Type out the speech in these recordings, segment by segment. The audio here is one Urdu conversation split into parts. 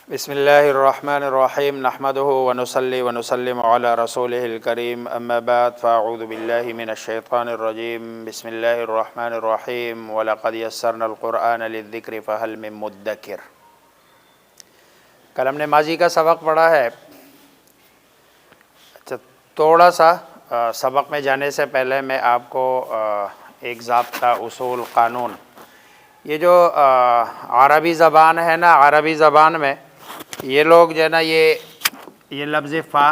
بسم اللہ الرحمن الرحیم نحمدہ ونصلی ونسلم علی رسولہ الکریم اما بعد فاعوذ باللہ من الشیطان الرجیم بسم اللہ الرحمن الرحیم وَلَقَدْ يَسَّرْنَا الْقُرْآنَ لِلذِّكْرِ فَهَلْ مِن مُدَّكِرٍ۔ کل ہم نے ماضی کا سبق پڑھا ہے۔ اچھا، تھوڑا سا سبق میں جانے سے پہلے میں آپ کو ایک ضابطہ اصول قانون، یہ جو عربی زبان ہے نا، عربی زبان میں یہ لوگ جو ہے نا یہ لفظ فا،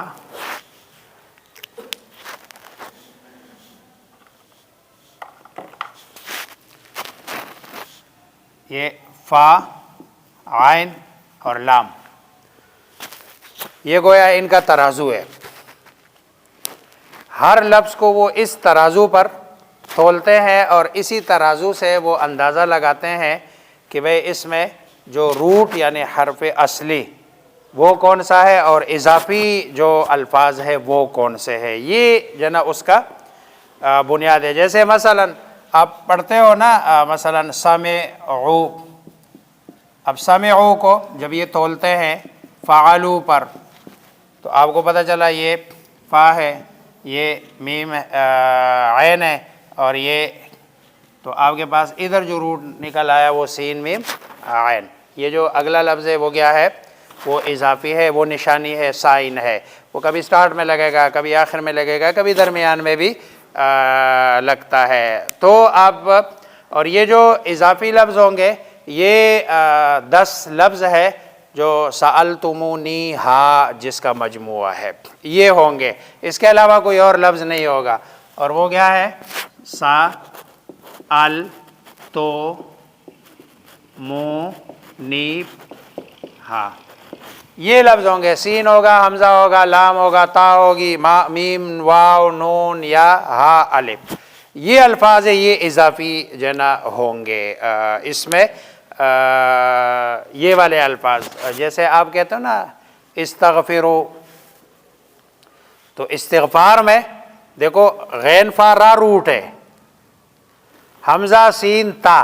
یہ فا، عین اور لام، یہ گویا ان کا ترازو ہے۔ ہر لفظ کو وہ اس ترازو پر تولتے ہیں اور اسی ترازو سے وہ اندازہ لگاتے ہیں کہ بھئی اس میں جو روٹ یعنی حرف اصلی وہ کون سا ہے اور اضافی جو الفاظ ہے وہ کون سے ہے۔ یہ جو ہے نا اس کا بنیاد ہے۔ جیسے مثلا آپ پڑھتے ہو نا، مثلا سمعو، اب سمعو کو جب یہ تولتے ہیں فعلو پر تو آپ کو پتہ چلا یہ فا ہے، یہ میم عین ہے اور یہ تو آپ کے پاس ادھر جو روٹ نکل آیا وہ سین میم عین۔ یہ جو اگلا لفظ ہے وہ کیا ہے؟ وہ اضافی ہے، وہ نشانی ہے سائن ہے، وہ کبھی سٹارٹ میں لگے گا، کبھی آخر میں لگے گا، کبھی درمیان میں بھی لگتا ہے۔ تو آپ اور یہ جو اضافی لفظ ہوں گے یہ 10 لفظ ہے جو سألتمونی ہا جس کا مجموعہ ہے، یہ ہوں گے، اس کے علاوہ کوئی اور لفظ نہیں ہوگا۔ اور وہ کیا ہے؟ سألتمونی ہا، یہ لفظ ہوں گے۔ سین ہوگا، حمزہ ہوگا، لام ہوگا، تا ہوگی، میم، واو، نون یا ہا الف، یہ الفاظ یہ اضافی جو ہے نا ہوں گے۔ اس میں یہ والے الفاظ جیسے آپ کہتے ہو نا استغفرو، تو استغفار میں دیکھو غین فا را روٹ ہے، حمزہ سین تا،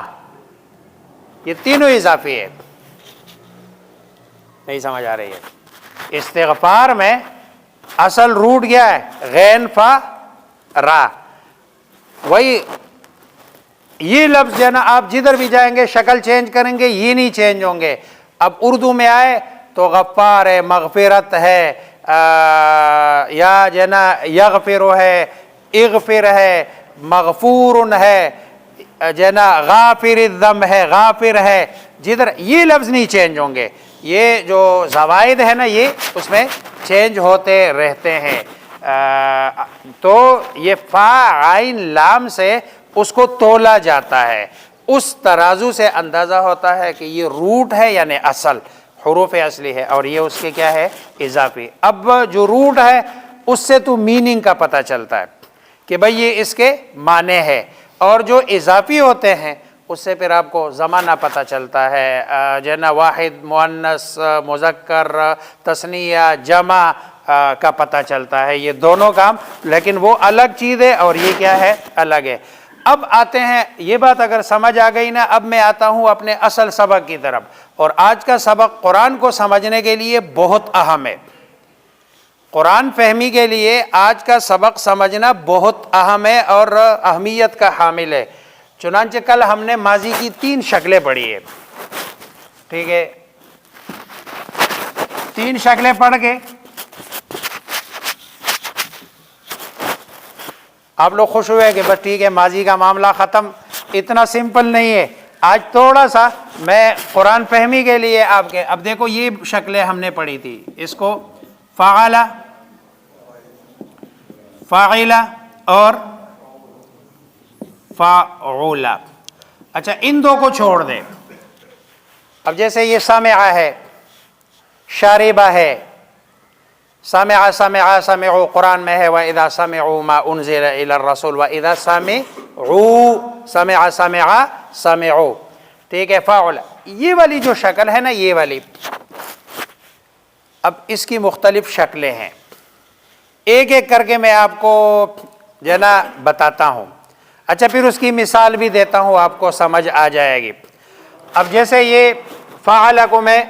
یہ تینوں اضافی ہے۔ نہیں سمجھ آ رہی ہے؟ استغفار میں اصل روٹ کیا ہے؟ غین فا را۔ وہی یہ لفظ جو ہے نا آپ جدھر بھی جائیں گے شکل چینج کریں گے یہ نہیں چینج ہوں گے۔ اب اردو میں آئے تو غفار ہے، مغفرت ہے، یا جو ہے نا یغفر ہے، اغفر ہے، مغفور ہے، جو ہے نا غافر الذنب ہے، غافر ہے، جدھر یہ لفظ نہیں چینج ہوں گے۔ یہ جو زوائد ہے نا یہ اس میں چینج ہوتے رہتے ہیں۔ تو یہ فا عین لام سے اس کو تولا جاتا ہے، اس ترازو سے اندازہ ہوتا ہے کہ یہ روٹ ہے یعنی اصل حروف اصلی ہے اور یہ اس کے کیا ہے؟ اضافی۔ اب جو روٹ ہے اس سے تو میننگ کا پتہ چلتا ہے کہ بھئی یہ اس کے معنی ہے، اور جو اضافی ہوتے ہیں اس سے پھر آپ کو زمانہ پتہ چلتا ہے، جو ہے نا واحد، مؤنث، مذکر، تثنیہ، جمع کا پتہ چلتا ہے۔ یہ دونوں کام، لیکن وہ الگ چیز ہے اور یہ کیا ہے؟ الگ ہے۔ اب آتے ہیں، یہ بات اگر سمجھ آ گئی نا، اب میں آتا ہوں اپنے اصل سبق کی طرف، اور آج کا سبق قرآن کو سمجھنے کے لیے بہت اہم ہے۔ قرآن فہمی کے لیے آج کا سبق سمجھنا بہت اہم ہے اور اہمیت کا حامل ہے۔ چنانچہ کل ہم نے ماضی کی 3 شکلیں پڑھی ہے، ٹھیک ہے؟ 3 شکلیں پڑھ کے آپ لوگ خوش ہوئے کہ بس ٹھیک ہے ماضی کا معاملہ ختم۔ اتنا سمپل نہیں ہے، آج تھوڑا سا میں قرآن فہمی کے لیے آپ کے، اب دیکھو یہ شکلیں ہم نے پڑھی تھی، اس کو فعل، فاعل اور فعول۔ اچھا ان 2 کو چھوڑ دیں۔ اب جیسے یہ سامع ہے، شاربہ ہے، سامع سمعوا قرآن میں ہے وَإِذَا سَمِعُوا مَا أُنزِلَ إِلَى الرَّسُولِ وَإِذَا سَمِعُوا، ٹھیک ہے؟ فاعل، یہ والی جو شکل ہے نا، یہ والی، اب اس کی مختلف شکلیں ہیں، ایک ایک کر کے میں آپ کو جو ہے نا بتاتا ہوں۔ اچھا پھر اس کی مثال بھی دیتا ہوں، آپ کو سمجھ آ جائے گی۔ اب جیسے یہ فعل کو میں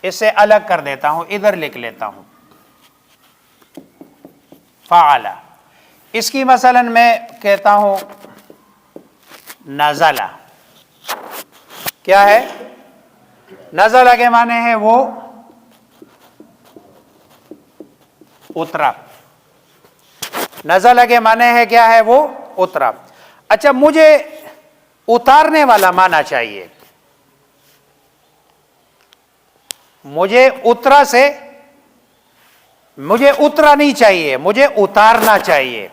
اسے الگ کر دیتا ہوں، ادھر لکھ لیتا ہوں فعل. اس کی مثلا میں کہتا ہوں نزل. کیا ہے؟ نزل کے معنی ہے وہ اترا. نزل کے معنی ہے کیا ہے؟ وہ اترا. اچھا مجھے اتارنے والا معنی چاہیے. مجھے اترا سے مجھے اترا نہیں چاہیے، مجھے اتارنا چاہیے.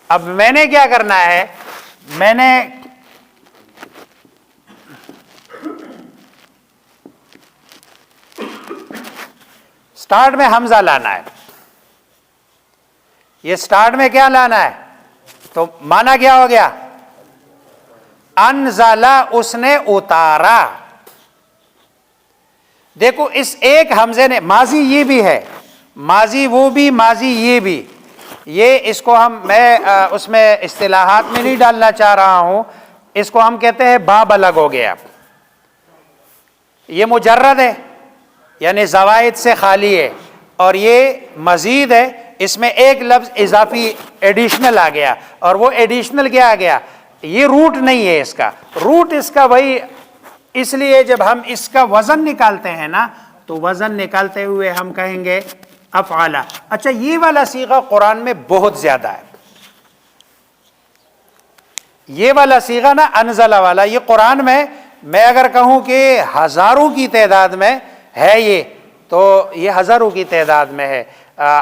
اب میں نے کیا کرنا ہے؟ میں نے سٹارٹ میں حمزہ لانا ہے. یہ سٹارٹ میں کیا لانا ہے؟ تو مانا کیا ہو گیا؟ انزلہ، اس نے اتارا. دیکھو اس ایک حمزے نے، ماضی یہ بھی ہے، ماضی وہ بھی، ماضی یہ بھی. یہ اس کو میں اس میں اصطلاحات میں نہیں ڈالنا چاہ رہا ہوں. اس کو ہم کہتے ہیں باب الگ ہو گیا. یہ مجرد ہے یعنی زوائد سے خالی ہے، اور یہ مزید ہے، اس میں ایک لفظ اضافی ایڈیشنل آ گیا. اور وہ ایڈیشنل کیا آ گیا؟ یہ روٹ نہیں ہے اس کا. روٹ اس کا وہی، اس لیے جب ہم اس کا وزن نکالتے ہیں نا، تو وزن نکالتے ہوئے ہم کہیں گے افعل. اچھا یہ والا صیغہ قرآن میں بہت زیادہ ہے. یہ والا صیغہ نا انزلہ والا، یہ قرآن میں اگر کہوں کہ ہزاروں کی تعداد میں ہے یہ، تو یہ ہزاروں کی تعداد میں ہے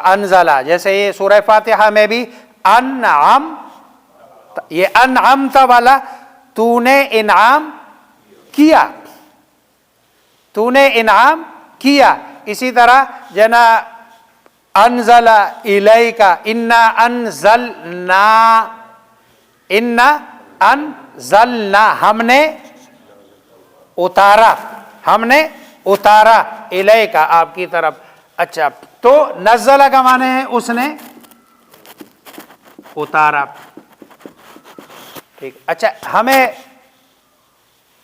انزلہ. جیسے یہ سورہ فاتحہ میں بھی انعم، یہ انعمت والا تو نے انعام کیا، تو نے انعام کیا. اسی طرح جنا انزل الیک، انا انزلنا، انا انزلنا، ہم نے اتارا، ہم نے اتارا، الیک، آپ کی طرف. اچھا تو نزل کا معنی ہے اس نے اتارا. ٹھیک. اچھا ہمیں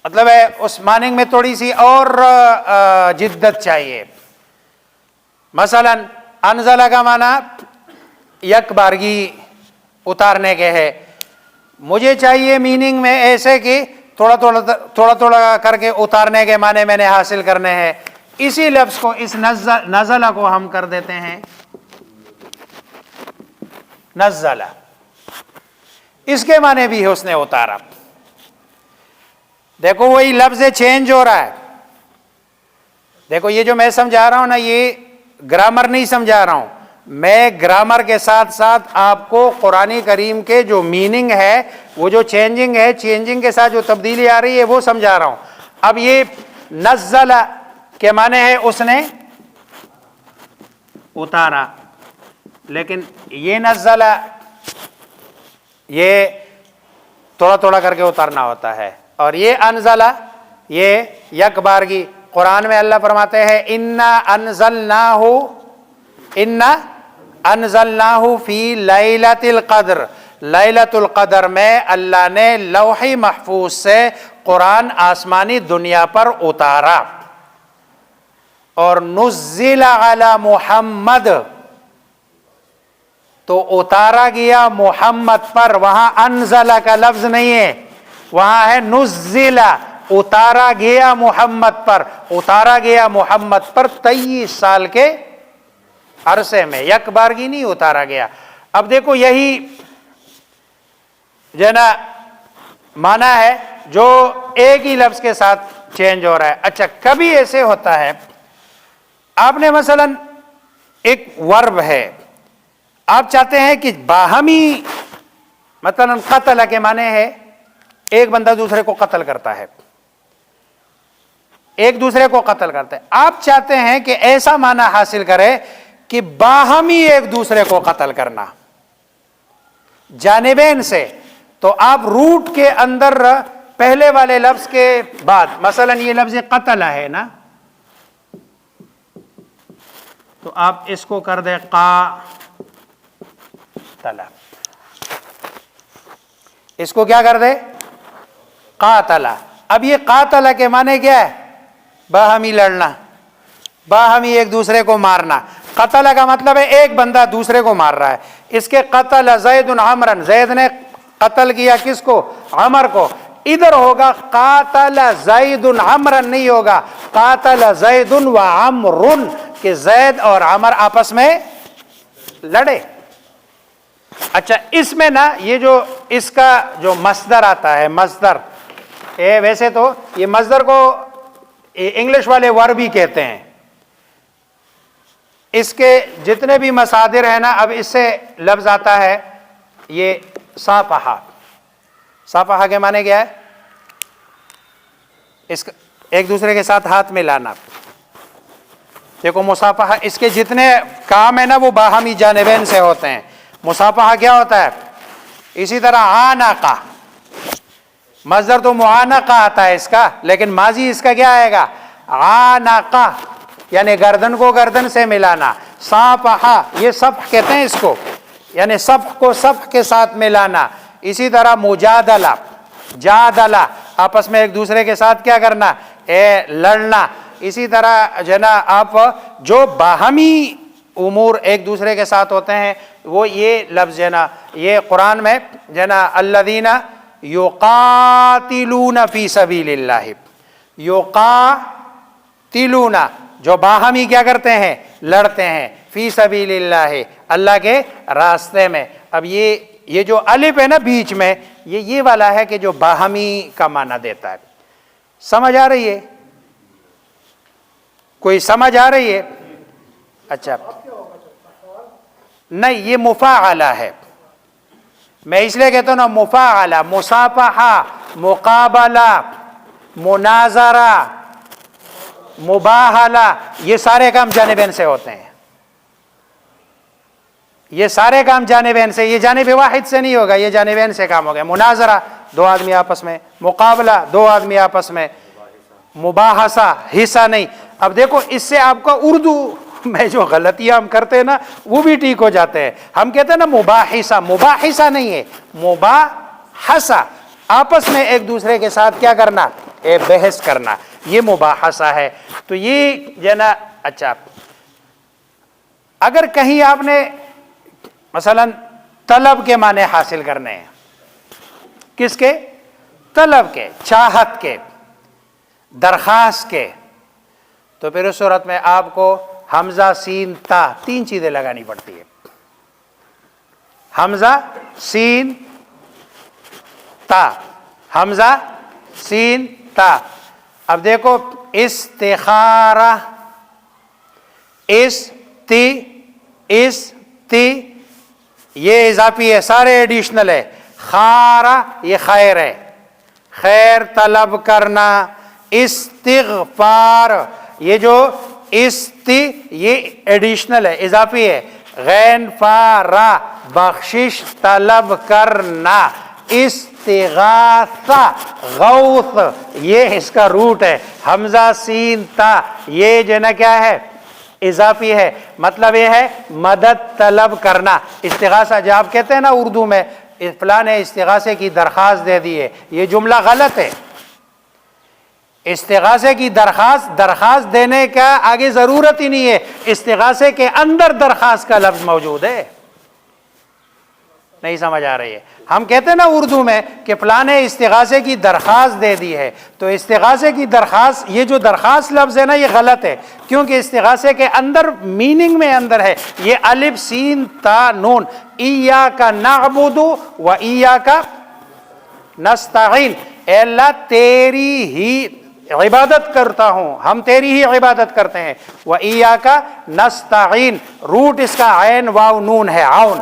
مطلب ہے اس معنی میں تھوڑی سی اور جدت چاہیے. مثلا انزلہ کا معنی یک بارگی اتارنے کے ہے. مجھے چاہیے میننگ میں ایسے کہ تھوڑا تھوڑا کر کے اتارنے کے معنی میں نے حاصل کرنے ہیں. اسی لفظ کو، اس نزلہ کو ہم کر دیتے ہیں نزلہ. اس کے معنی بھی ہے اس نے اتارا. دیکھو وہی لفظ چینج ہو رہا ہے. دیکھو یہ جو میں سمجھا رہا ہوں نا، یہ گرامر نہیں سمجھا رہا ہوں میں، گرامر کے ساتھ ساتھ آپ کو قرآن کریم کے جو میننگ ہے، وہ جو چینجنگ ہے، چینجنگ کے ساتھ جو تبدیلی آ رہی ہے وہ سمجھا رہا ہوں. اب یہ نزل کے معنی ہے اس نے اتارا، لیکن یہ نزل یہ تھوڑا تھوڑا کر کے اتارنا ہوتا ہے. اور یہ انزلہ یہ یک بارگی. قرآن میں اللہ فرماتے ہیں انا انزلناہ، انا انزلناہ فی لیلۃ القدر. لیلۃ القدر میں اللہ نے لوح محفوظ سے قرآن آسمانی دنیا پر اتارا. اور نزل علی محمد، تو اتارا گیا محمد پر. وہاں انزلہ کا لفظ نہیں ہے، وہاں ہے نزل، اتارا گیا محمد پر. اتارا گیا محمد پر 23 سال کے عرصے میں، یک بارگی نہیں اتارا گیا. اب دیکھو یہی جو نا معنی ہے جو ایک ہی لفظ کے ساتھ چینج ہو رہا ہے. اچھا کبھی ایسے ہوتا ہے، آپ نے مثلا ایک ورب ہے، آپ چاہتے ہیں کہ باہمی، مثلا قتل کے معنی ہے ایک بندہ دوسرے کو قتل کرتا ہے، ایک دوسرے کو قتل کرتا ہے. آپ چاہتے ہیں کہ ایسا معنی حاصل کرے کہ باہمی ایک دوسرے کو قتل کرنا جانبین سے. تو آپ روٹ کے اندر پہلے والے لفظ کے بعد، مثلا یہ لفظ قتل ہے نا، تو آپ اس کو کر دیں قاتل. اس کو کیا کر دے؟ قاتل. اب یہ قاتل کے معنی کیا ہے؟ باہمی لڑنا، باہمی ایک دوسرے کو مارنا. قتل کا مطلب ہے ایک بندہ دوسرے کو مار رہا ہے. اس کے قتل زید عمرا، زید نے قتل کیا کس کو؟ عمر کو. ادھر ہوگا قاتل زید عمرا، نہیں ہوگا قاتل زید و عمر، کہ زید اور عمر آپس میں لڑے. اچھا اس میں نا یہ جو اس کا جو مصدر آتا ہے، مصدر ویسے تو یہ مصدر کو انگلش والے ورب ہی کہتے ہیں. اس کے جتنے بھی مصادر ہیں نا، اب اس سے لفظ آتا ہے یہ صافحہ. صافحہ کے معنی کیا ہے؟ اس کا ایک دوسرے کے ساتھ ہاتھ میں لانا. دیکھو مصافحہ اس کے جتنے کام ہیں نا وہ باہمی جانبین سے ہوتے ہیں. مصافحہ کیا ہوتا ہے؟ اسی طرح عانقہ، مصدر تو معانقہ آتا ہے اس کا، لیکن ماضی اس کا کیا آئے گا؟ عانقہ، یعنی گردن کو گردن سے ملانا. صافحہ یہ صفح کہتے ہیں اس کو، یعنی صفح کو صفح کے ساتھ ملانا. اسی طرح مجادلہ، جادلہ آپس میں ایک دوسرے کے ساتھ کیا کرنا؟ لڑنا. اسی طرح جو ہے نا آپ جو باہمی امور ایک دوسرے کے ساتھ ہوتے ہیں وہ یہ لفظ ہے نا، یہ قرآن میں جو ہے نا الذین یقاتلون فی سبیل اللہ، یقاتلون جو باہمی کیا کرتے ہیں؟ لڑتے ہیں. فی سبیل اللہ، اللہ کے راستے میں. اب یہ جو الف ہے نا بیچ میں، یہ والا ہے کہ جو باہمی کا معنی دیتا ہے. سمجھ آ رہی ہے؟ کوئی سمجھ آ رہی ہے؟ اچھا نہیں، یہ مفاعلہ ہے. میں اس لیے کہتا ہوں نا مفاعلہ، مصافحہ، مقابلہ، مناظرہ، مباہلہ، یہ سارے کام جانبین سے ہوتے ہیں. یہ سارے کام جانبین سے، یہ جانب واحد سے نہیں ہوگا، یہ جانبین سے کام ہو گیا. مناظرہ دو آدمی آپس میں، مقابلہ دو آدمی آپس میں، مباحثہ حصہ نہیں. اب دیکھو اس سے آپ کا اردو میں جو غلطیاں ہم کرتے ہیں نا وہ بھی ٹھیک ہو جاتے ہیں. ہم کہتے ہیں نا مباحثہ، مباحثہ نہیں ہے، مباحثہ، آپس میں ایک دوسرے کے ساتھ کیا کرنا؟ بحث کرنا، یہ مباحثہ ہے. تو یہ جو ہے نا اچھا اگر کہیں آپ نے مثلا طلب کے معنی حاصل کرنے ہیں، کس کے؟ طلب کے، چاہت کے، درخواست کے، تو پھر اس صورت میں آپ کو حمزہ سین تا تین چیزیں لگانی پڑتی ہے. حمزہ سین تا، حمزہ سین تا. اب دیکھو استخارہ، استی یہ اضافی ہے، سارے ایڈیشنل ہے. خارہ یہ خیر ہے، خیر طلب کرنا. استغفار یہ جو یہ ایڈیشنل ہے، اضافی ہے. غین فارا بخشش طلب کرنا. استغاثہ غوث یہ اس کا روٹ ہے. حمزہ سین تا یہ جو نا کیا ہے؟ اضافی ہے. مطلب یہ ہے مدد طلب کرنا. استغاثہ جو آپ کہتے ہیں نا اردو میں فلاں نے استغاثے کی درخواست دے دی ہے، یہ جملہ غلط ہے. استغاثے کی درخواست دینے کا آگے ضرورت ہی نہیں ہے. استغاثے کے اندر درخواست کا لفظ موجود ہے. نہیں سمجھ آ رہی ہے؟ ہم کہتے ہیں نا اردو میں کہ فلاں نے استغاثے کی درخواست دے دی ہے، تو استغاثے کی درخواست، یہ جو درخواست لفظ ہے نا یہ غلط ہے، کیونکہ استغاثے کے اندر میننگ میں اندر ہے یہ الف سین تا نون. ایاک نعبد و ایاک نستعین، اے اللہ تیری ہی عبادت کرتا ہوں، ہم تیری ہی عبادت کرتے ہیں. و ایاک نستعین روٹ اس کا عین واو نون ہے، عون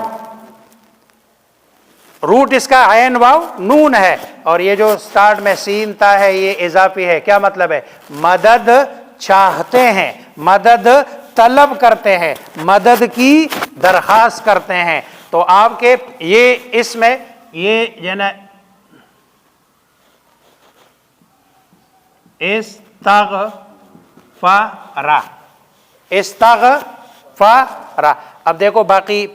روٹ اس کا عین واو نون ہے. اور یہ جو سٹارٹ میں سین تا ہے یہ اضافی ہے. کیا مطلب ہے؟ مدد چاہتے ہیں، مدد طلب کرتے ہیں، مدد کی درخواست کرتے ہیں. تو آپ کے یہ اس میں یہ جو نا استغفر. اب دیکھو باقی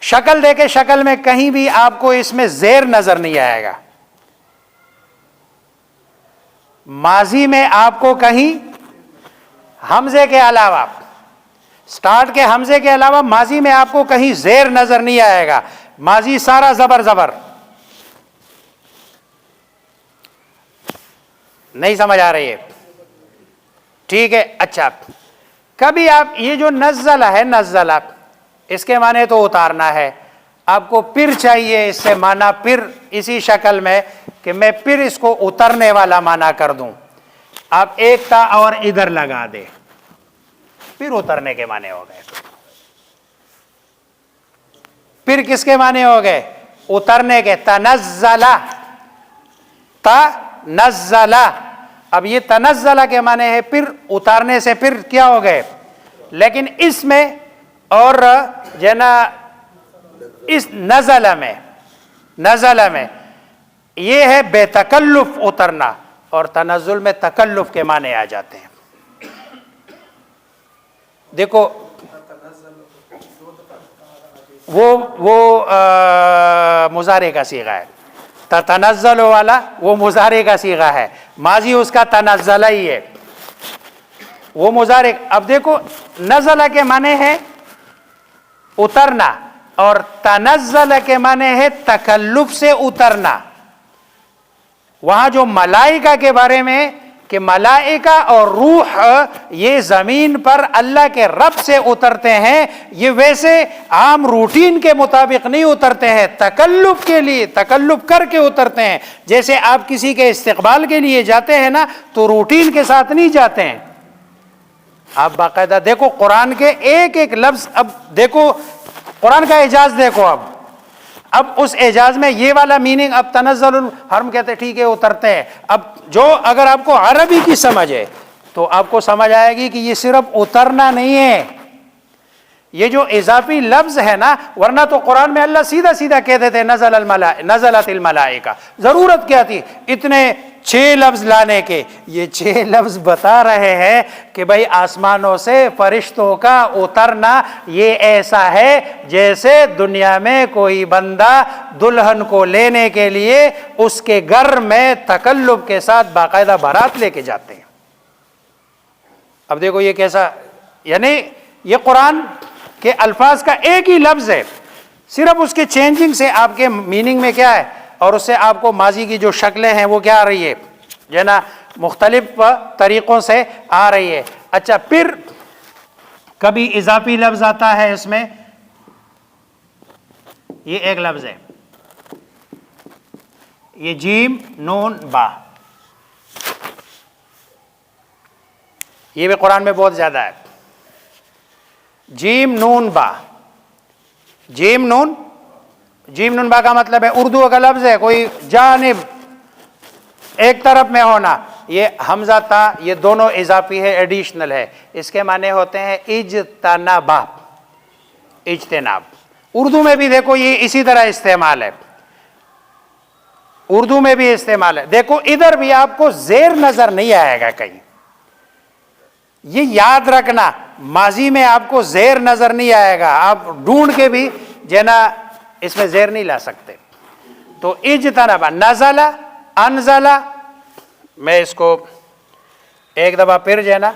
شکل دیکھے، شکل میں کہیں بھی آپ کو اس میں زیر نظر نہیں آئے گا. ماضی میں آپ کو کہیں حمزے کے علاوہ، سٹارٹ کے حمزے کے علاوہ ماضی میں آپ کو کہیں زیر نظر نہیں آئے گا، ماضی سارا زبر زبر. نہیں سمجھ آ رہی ہے؟ ٹھیک ہے. اچھا، کبھی آپ یہ جو نزلہ ہے، نزلہ اس کے معنی تو اتارنا ہے، آپ کو پھر چاہیے اس سے معنی پھر اسی شکل میں کہ میں پھر اس کو اترنے والا معنی کر دوں. آپ ایک تا اور ادھر لگا دے، پھر اترنے کے معنی ہو گئے. پھر کس کے معنی ہو گئے؟ اترنے کے. تنزلہ، تنزلہ. اب یہ تنزلہ کے معنی ہے پھر اتارنے سے پھر کیا ہو گئے. لیکن اس میں اور جو نا اس نزلہ میں، نزلہ میں یہ ہے بے تکلف اترنا، اور تنزل میں تکلف کے معنی آ جاتے ہیں. دیکھو وہ مضارع کا صیغہ ہے، تتنزل والا وہ مضارع کا صیغہ ہے، ماضی اس کا تنزلہ ہی ہے، وہ مضارع. اب دیکھو نزلہ کے معنی ہے اترنا، اور تنزل کے معنی ہے تکلف سے اترنا. وہاں جو ملائکہ کے بارے میں کہ ملائکہ اور روح یہ زمین پر اللہ کے رب سے اترتے ہیں، یہ ویسے عام روٹین کے مطابق نہیں اترتے ہیں، تکلف کے لیے، تکلف کر کے اترتے ہیں. جیسے آپ کسی کے استقبال کے لیے جاتے ہیں نا تو روٹین کے ساتھ نہیں جاتے ہیں، آپ باقاعدہ دیکھو قرآن کے ایک ایک لفظ. اب دیکھو قرآن کا اعجاز دیکھو. اب اس اعجاز میں یہ والا میننگ، اب تنزل، ہم کہتے ہیں ٹھیک ہے اترتے ہیں. اب جو اگر آپ کو عربی کی سمجھ ہے تو آپ کو سمجھ آئے گی کہ یہ صرف اترنا نہیں ہے، یہ جو اضافی لفظ ہے نا، ورنہ تو قرآن میں اللہ سیدھا سیدھا کہتے تھے نزلت الملائکہ. ضرورت کیا تھی اتنے 6 لفظ لانے کے؟ یہ 6 لفظ بتا رہے ہیں کہ بھائی آسمانوں سے فرشتوں کا اترنا یہ ایسا ہے جیسے دنیا میں کوئی بندہ دلہن کو لینے کے لیے اس کے گھر میں تکلف کے ساتھ باقاعدہ بارات لے کے جاتے ہیں. اب دیکھو یہ کیسا، یعنی یہ قرآن کے الفاظ کا ایک ہی لفظ ہے، صرف اس کے چینجنگ سے آپ کے میننگ میں کیا ہے، اور اس سے آپ کو ماضی کی جو شکلیں ہیں وہ کیا آ رہی ہے، جو ہے نا مختلف طریقوں سے آ رہی ہے. اچھا، پھر کبھی اضافی لفظ آتا ہے اس میں، یہ ایک لفظ ہے، یہ جیم نون با، یہ بھی قرآن میں بہت زیادہ ہے. جیم نون با، جیم نون با کا مطلب ہے اردو کا لفظ ہے، کوئی جانب ایک طرف میں ہونا. یہ حمزہ تا یہ دونوں اضافی ہے، ایڈیشنل ہے. اس کے معنی ہوتے ہیں اجتنابا، اجتناب. اردو میں بھی دیکھو یہ اسی طرح استعمال ہے، اردو میں بھی استعمال ہے. دیکھو ادھر بھی آپ کو زیر نظر نہیں آئے گا کہیں، یہ یاد رکھنا، ماضی میں آپ کو زیر نظر نہیں آئے گا، آپ ڈھونڈ کے بھی جنا اس میں زیر نہیں لا سکتے. تو اجتنابا، نزلہ، انزلہ. میں اس کو ایک دفعہ پھر جو ہے نا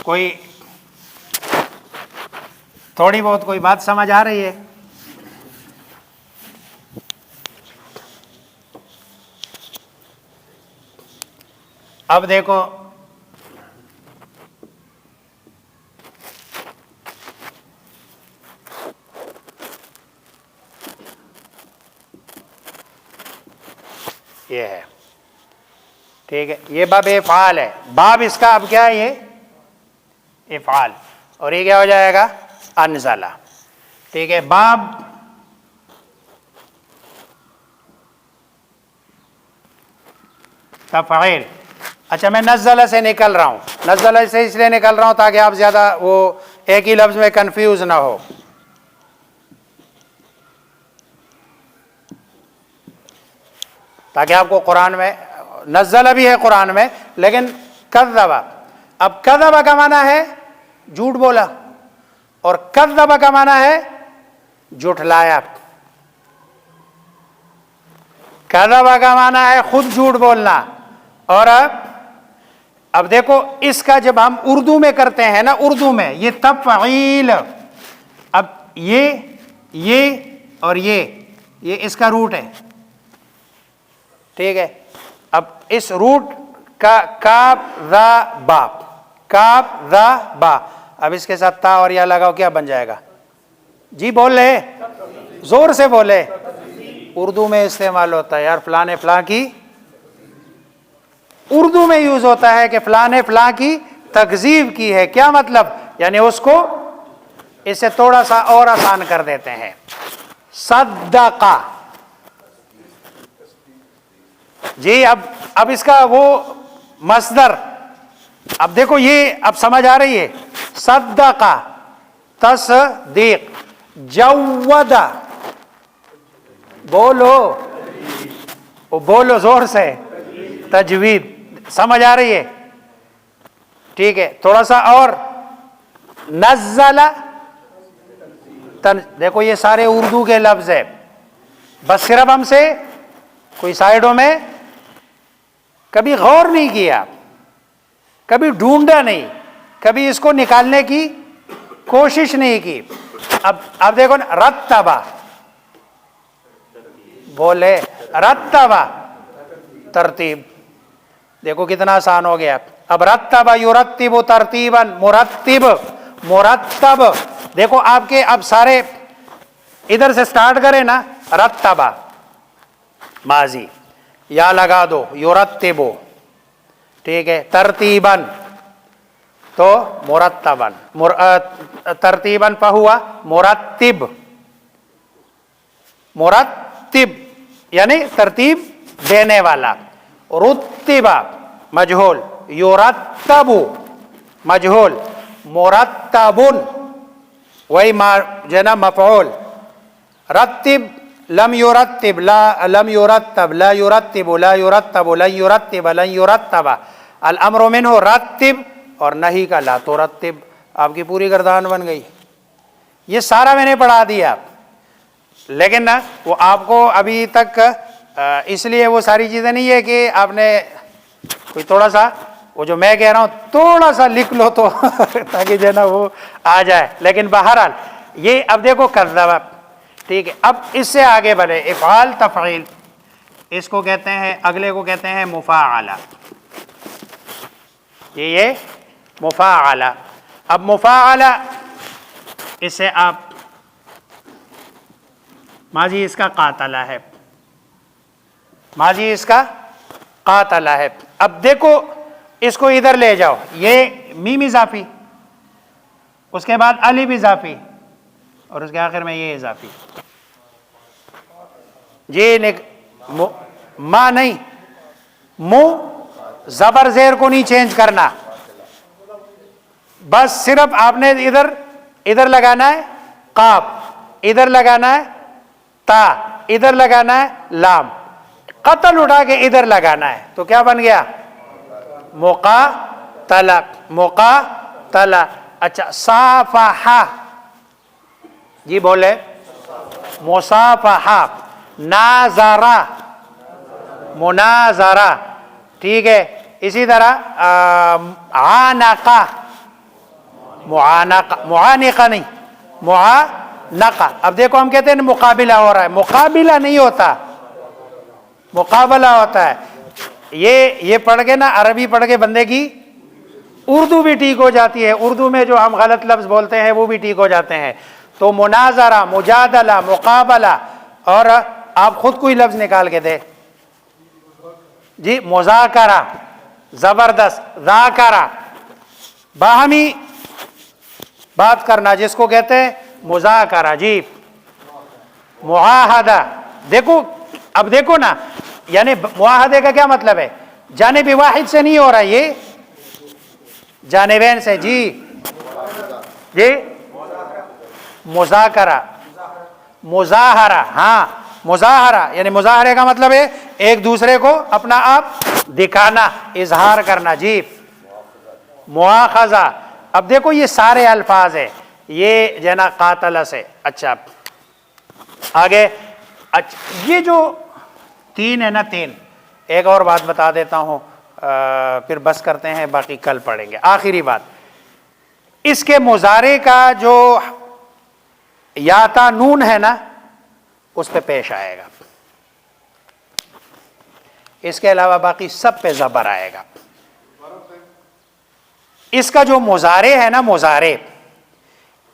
کوئی تھوڑی بہت کوئی بات سمجھ آ رہی ہے؟ اب دیکھو یہ ہے، ٹھیک ہے، یہ باب افعال ہے. باب اس کا اب کیا ہے، یہ افعال، اور یہ کیا ہو جائے گا، انزلہ. ٹھیک ہے، باب تفعیل. اچھا، میں نزلہ سے نکل رہا ہوں، نزلہ سے اس لیے نکل رہا ہوں تاکہ آپ زیادہ وہ ایک ہی لفظ میں کنفیوز نہ ہو. تاکہ آپ کو قرآن میں نزلہ بھی ہے قرآن میں، لیکن کذبہ. اب کذبہ کا معنی ہے جھوٹ بولا، اور کذب کا معنی ہے جھٹلایا. کذب کا معنی ہے خود جھوٹ بولنا. اور اب دیکھو اس کا جب ہم اردو میں کرتے ہیں نا، اردو میں یہ تفعیل، اب یہ اور یہ اس کا روٹ ہے، ٹھیک ہے. اب اس روٹ کا کاف ذا با، کاف ذا با، اب اس کے ساتھ تا اور یا لگاؤ، کیا بن جائے گا؟ جی بول لے، زور سے بولے. اردو میں استعمال ہوتا ہے یار، فلاں نے فلاں کی، اردو میں یوز ہوتا ہے کہ فلاں نے فلاں کی تکذیب کی ہے. کیا مطلب؟ یعنی اس کو اس سے تھوڑا سا اور آسان کر دیتے ہیں. صدقہ، جی اب اس کا وہ مصدر، اب دیکھو یہ اب سمجھ آ رہی ہے. صدقہ تصدیق، جود، بولو زور سے، تجوید، سمجھ آ رہی ہے؟ ٹھیک ہے. تھوڑا سا اور، نزل، دیکھو یہ سارے اردو کے لفظ ہے، بس صرف ہم سے کوئی سائڈوں میں کبھی غور نہیں کیا، کبھی ڈھونڈا نہیں، کبھی اس کو نکالنے کی کوشش نہیں کی. اب دیکھو نا، رتبہ، بولے رتبہ، ترتیب، دیکھو کتنا آسان ہو گیا. اب رتبہ یرتب ترتیبا، مرتب، دیکھو آپ کے اب سارے ادھر سے سٹارٹ کریں نا، رتبہ ماضی، یا لگا دو، یرتبو، ٹھیک ہے. ترتیباً تو مرتباً، ترتیباً فہوا مرتب، مرتب یعنی ترتیب دینے والا. رتبہ مجہول، یرتب مجہول، مرتبن وہی جو ہے نا مفعول. رتب لم یرتب، لم یرتب، لا یرتب، لا یرتب، لن یرتب، لن یرتب. الامر منہ رتب، اور نہیں کا لا ترتب. آپ کی پوری گردان بن گئی. یہ سارا میں نے پڑھا دیا، لیکن نا وہ آپ کو ابھی تک اس لیے وہ ساری چیزیں نہیں ہے کہ آپ نے کوئی تھوڑا سا وہ جو میں کہہ رہا ہوں تھوڑا سا لکھ لو تو تاکہ جو ہے نا وہ آ جائے. لیکن بہرحال یہ اب دیکھو کذب، ٹھیک ہے. اب اس سے آگے بڑھے، افعال تفعیل، اس کو کہتے ہیں، اگلے کو کہتے ہیں مفاعلہ. یہ مفاعلہ. اب مفاعلہ اس سے آپ ماضی اس کا قاتلہ ہے، ماضی اس کا قاتلہ ہے. اب دیکھو اس کو ادھر لے جاؤ، یہ میم اضافی، اس کے بعد الف اضافی، اور اس کے آخر میں یہ اضافی. جی ما نہیں، زبر زیر کو نہیں چینج کرنا، بس صرف آپ نے ادھر لگانا ہے قاف، ادھر لگانا ہے تا، ادھر لگانا ہے لام، قتل اٹھا کے ادھر لگانا ہے. تو کیا بن گیا؟ مقاتلہ، مقاتلہ. اچھا، صافحہ، جی بولے، مصافحہ. ناظرہ، مناظرہ، ٹھیک ہے. اسی طرح عانقہ، معانقہ، معانقہ نہیں، معانقہ. اب دیکھو ہم کہتے ہیں مقابلہ ہو رہا ہے، مقابلہ نہیں ہوتا، مقابلہ ہوتا ہے. یہ پڑھ کے نا، عربی پڑھ کے بندے کی اردو بھی ٹھیک ہو جاتی ہے، اردو میں جو ہم غلط لفظ بولتے ہیں وہ بھی ٹھیک ہو جاتے ہیں. تو مناظرہ، مجادلہ، مقابلہ. اور آپ خود کوئی لفظ نکال کے دے. جی مذاکرہ، زبردست. ذاکرہ، باہمی بات کرنا جس کو کہتے ہیں مذاکرہ. جی معاہدہ. دیکھو اب دیکھو نا، یعنی معاہدے کا کیا مطلب ہے؟ جانب واحد سے نہیں ہو رہا، یہ جانبین سے. جی مذاکرہ، مظاہرہ. ہاں مظاہرہ یعنی مظاہرے کا مطلب ہے ایک دوسرے کو اپنا آپ دکھانا، اظہار کرنا. جی مواخذہ. اب دیکھو یہ سارے الفاظ ہیں، یہ جو ہے نا قاتل سے. اچھا آگے, اچھا یہ جو 3 ہے نا 3, ایک اور بات بتا دیتا ہوں پھر بس کرتے ہیں, باقی کل پڑھیں گے. آخری بات, اس کے مضارع کا جو یا تا نون ہے نا اس پہ پیش آئے گا, اس کے علاوہ باقی سب پہ زبر آئے گا. اس کا جو مضارع ہے نا مضارع,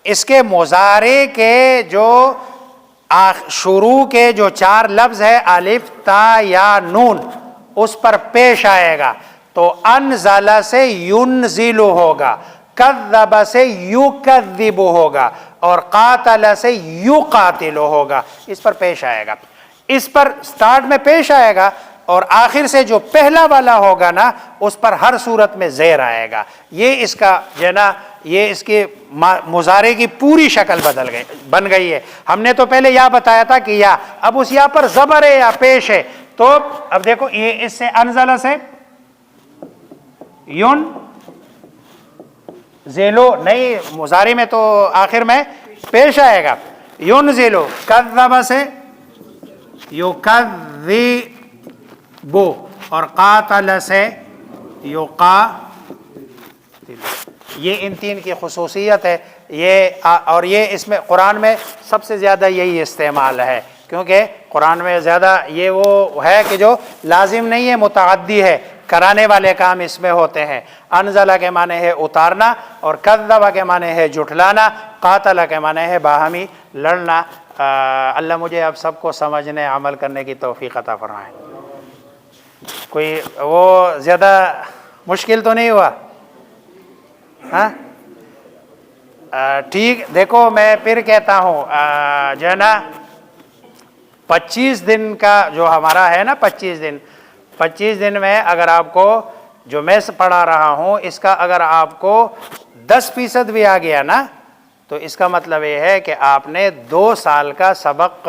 اس کے مضارع کے جو شروع کے جو 4 لفظ ہے الف تا یا نون اس پر پیش آئے گا. تو انزل سے ینزل ہوگا, کذب سے یکذب ہوگا, اور قاتل سے یقاتل ہوگا. اس پر پیش آئے گا, اس پر سٹارٹ میں پیش آئے گا, اور آخر سے جو پہلا والا ہوگا نا اس پر ہر صورت میں زیر آئے گا. یہ اس کا جو ہے نا یہ اس کے مضارع کی پوری شکل بن گئی ہے. ہم نے تو پہلے یا بتایا تھا کہ یا, اب اس یا پر زبر ہے یا پیش ہے. تو اب دیکھو یہ اس سے انزلہ سے یون زیلو نہیں, مضارع میں تو آخر میں پیش آئے گا. یون زیلو, کذب سے یکذبو, اور قاتل سے یقاتل. یہ ان 3 کی خصوصیت ہے. یہ اور یہ اس میں قرآن میں سب سے زیادہ یہی استعمال ہے, کیونکہ قرآن میں زیادہ یہ وہ ہے کہ جو لازم نہیں ہے, متعدی ہے, کرانے والے کام اس میں ہوتے ہیں. انزلہ کے معنی ہے اتارنا, اور کذبہ کے معنی ہے جھٹلانا, قاتلہ کے معنی ہے باہمی لڑنا. اللہ مجھے اب سب کو سمجھنے عمل کرنے کی توفیق عطا فرمائے. کوئی وہ زیادہ مشکل تو نہیں ہوا؟ ہاں ٹھیک. دیکھو میں پھر کہتا ہوں جو ہے نا 25 دن کا جو ہمارا ہے نا 25 دن میں اگر آپ کو جو میں پڑھا رہا ہوں اس کا اگر آپ کو 10% بھی آ گیا نا تو اس کا مطلب یہ ہے کہ آپ نے 2 سال کا سبق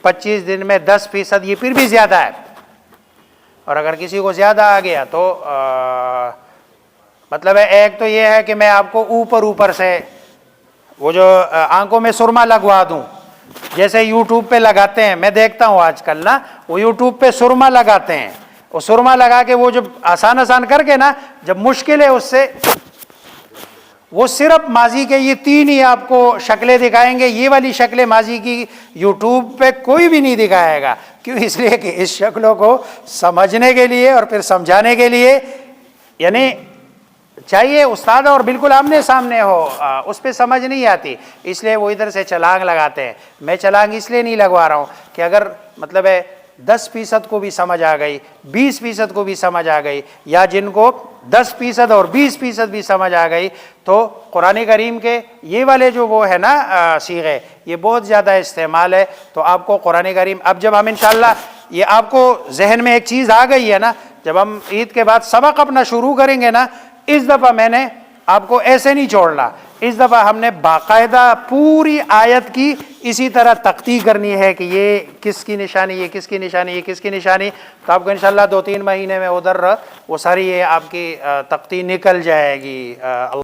25 دن میں 10%, یہ پھر بھی زیادہ ہے. اور اگر کسی کو زیادہ آ گیا تو مطلب ہے ایک تو یہ ہے کہ میں آپ کو اوپر سے وہ جو آنکھوں میں سرما لگوا دوں, جیسے یوٹیوب پہ لگاتے ہیں, میں دیکھتا ہوں آج کل نا وہ یوٹیوب پہ سرما لگاتے ہیں, وہ سرما لگا کے وہ جب آسان کر کے نا جب مشکل ہے اس سے وہ صرف ماضی کے یہ 3 ہی آپ کو شکلیں دکھائیں گے. یہ والی شکلیں ماضی کی یوٹیوب پہ کوئی بھی نہیں دکھائے گا. کیوں؟ اس لیے کہ اس شکلوں کو سمجھنے کے لیے اور پھر سمجھانے کے لیے یعنی چاہیے استاد اور بالکل آمنے سامنے ہو, اس پہ سمجھ نہیں آتی, اس لیے وہ ادھر سے چھلانگ لگاتے ہیں. میں چھلانگ اس لیے نہیں لگوا رہا ہوں کہ اگر مطلب ہے 10% کو بھی سمجھ آ گئی, 20% کو بھی سمجھ آ گئی, یا جن کو 10% اور 20% بھی سمجھ آ گئی, تو قرآن کریم کے یہ والے جو وہ ہے نا صیغے یہ بہت زیادہ استعمال ہے. تو آپ کو قرآن کریم اب جب ہم انشاءاللہ یہ آپ کو ذہن میں ایک چیز آ گئی ہے نا, جب ہم عید کے بعد سبق اپنا شروع کریں گے نا, اس دفعہ میں نے آپ کو ایسے نہیں چھوڑنا, اس دفعہ ہم نے باقاعدہ پوری آیت کی اسی طرح تختی کرنی ہے کہ یہ کس کی نشانی, یہ کس کی نشانی, یہ کس کی نشانی. تو آپ کو انشاءاللہ 2-3 مہینے میں ادھر وہ ساری یہ آپ کی تختی نکل جائے گی.